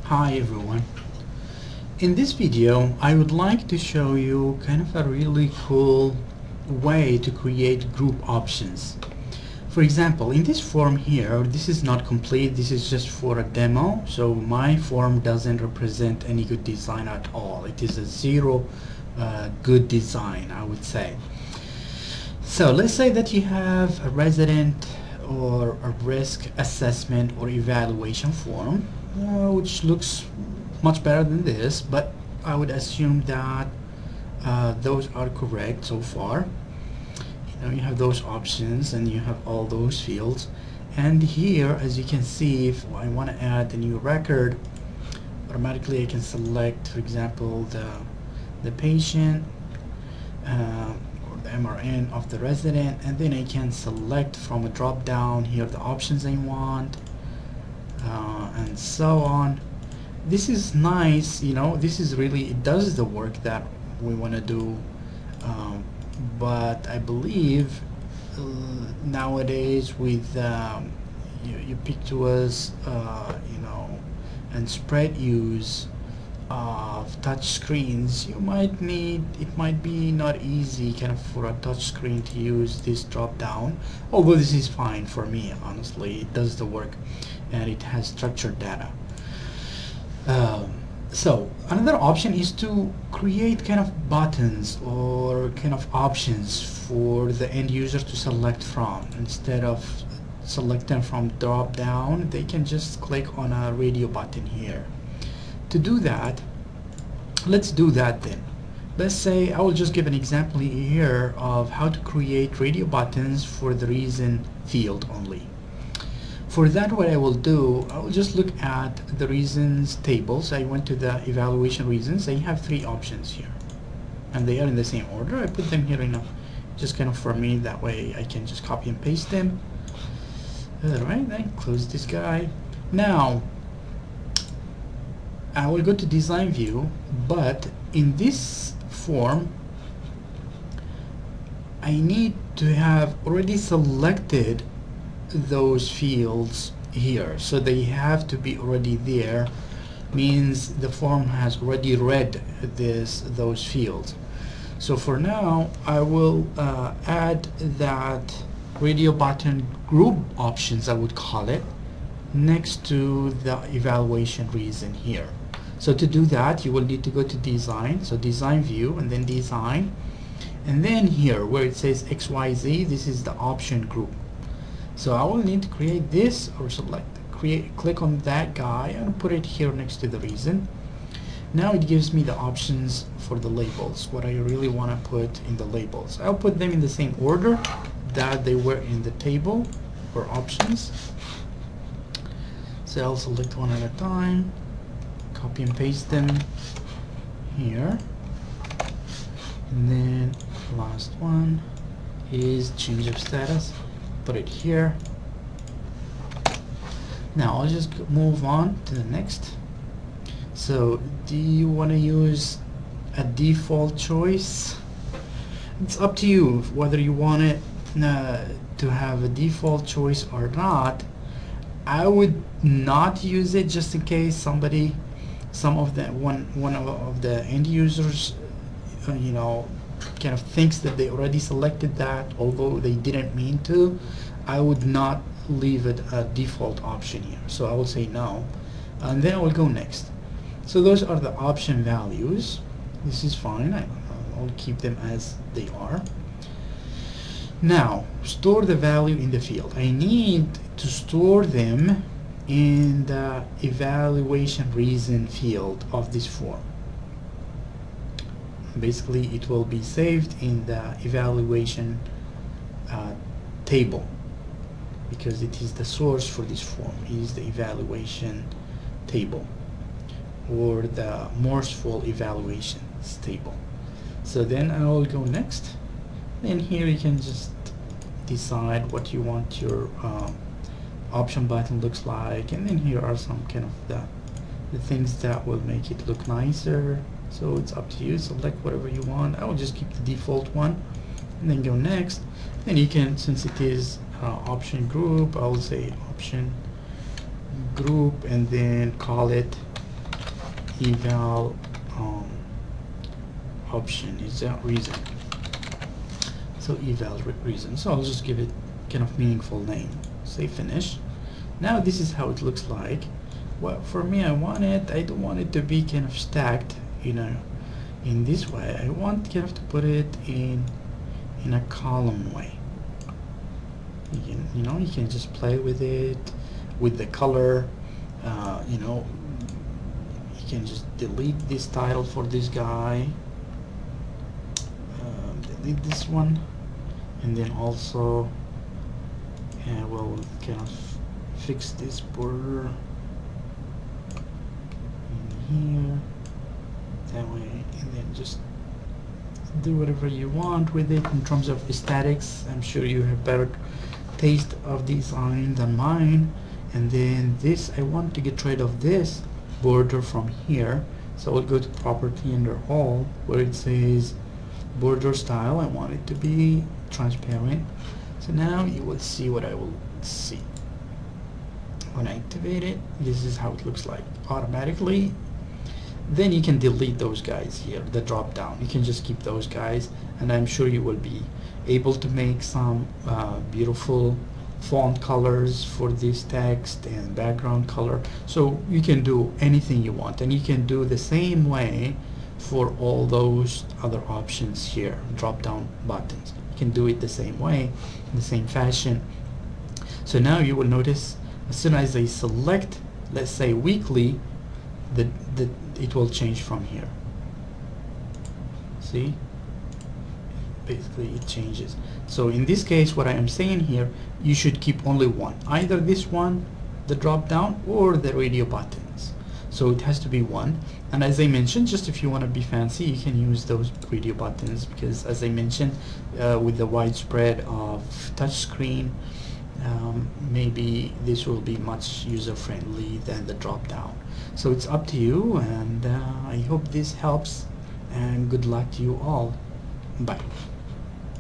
Hi everyone. In this video I would like to show you kind of a really cool way to create group options. For example, in this form here, this is not complete, this is just for a demo, so my form doesn't represent any good design at all. It is a zero good design, I would say. So let's say that you have a resident or a risk assessment or evaluation form, which looks much better than this, but I would assume that those are correct so far. You have those options and you have all those fields, and here, as you can see, if I want to add a new record, automatically I can select, for example, the patient or the MRN of the resident, and then I can select from a drop down here the options I want, and so on. This is nice, this is really, it does the work that we want to do, but I believe nowadays with ubiquitous and spread use of touch screens, it might be not easy kind of for a touch screen to use this drop down, although this is fine for me. Honestly, it does the work and it has structured data. So another option is to create kind of buttons or kind of options for the end user to select from. Instead of selecting from drop down, they can just click on a radio button here. To do that, let's do that then. Let's say I will just give an example here of how to create radio buttons for the reason field only. For that, what I will do, I will just look at the reasons tables. I went to the evaluation reasons. I have 3 options here, and they are in the same order. I put them here in just kind of for me, that way I can just copy and paste them. Alright, then close this guy. Now I will go to design view, but in this form I need to have already selected those fields here, so they have to be already there. Means the form has already read those fields. So for now I will add that radio button group options, I would call it, next to the evaluation reason here. So to do that, you will need to go to design, so design view, and then design, and then here where it says XYZ, this is the option group. So I will need to create this, or click on that guy and put it here next to the reason. Now it gives me the options for the labels, what I really want to put in the labels. I'll put them in the same order that they were in the table or options. So I'll select one at a time, copy and paste them here, and then last one is change of status. Put it here. Now I'll just move on to the next. So do you want to use a default choice? It's up to you whether you want it to have a default choice or not. I would not use it just in case one of the end users kind of thinks that they already selected that, although they didn't mean to. I would not leave it a default option here, so I will say no, and then I will go next. So those are the option values. This is fine. I'll keep them as they are. Now store the value in the field. I need to store them in the evaluation reason field of this form. Basically it will be saved in the evaluation table, because it is the source for this form, is the evaluation table or the Morseful evaluations table. So then I will go next, and here you can just decide what you want your option button looks like, and then here are some kind of the things that will make it look nicer. So it's up to you, select whatever you want. I will just keep the default one and then go next. Then you can, since it is option group, I will say option group and then call it eval option is that reason. So eval reason. So I'll just give it kind of meaningful name. Say finish. Now this is how it looks like. Well, for me, I don't want it to be kind of stacked, you know, in this way. I want kind of to put it in a column way. You can just play with it, with the color. You know, you can just delete this title for this guy, delete this one, and then also we'll kind of fix this border in here, that way, and then just do whatever you want with it in terms of aesthetics. I'm sure you have better taste of design than mine. And then this, I want to get rid of this border from here, so I'll go to property under all, where it says border style. I want it to be transparent. So now you will see what I will see when I activate it. This is how it looks like automatically. Then you can delete those guys here, the drop down. You can just keep those guys, and I'm sure you will be able to make some beautiful font colors for this text and background color. So you can do anything you want, and you can do the same way for all those other options here, drop down buttons. You can do it the same way, in the same fashion. So now you will notice as soon as I select, let's say weekly, it will change from here. See, basically it changes. So in this case, what I am saying here, you should keep only one, either this one, the drop down, or the radio buttons. So it has to be one. And as I mentioned, just if you want to be fancy, you can use those radio buttons, because as I mentioned, with the widespread of touchscreen, maybe this will be much user-friendly than the drop-down. So it's up to you, and I hope this helps, and good luck to you all. Bye.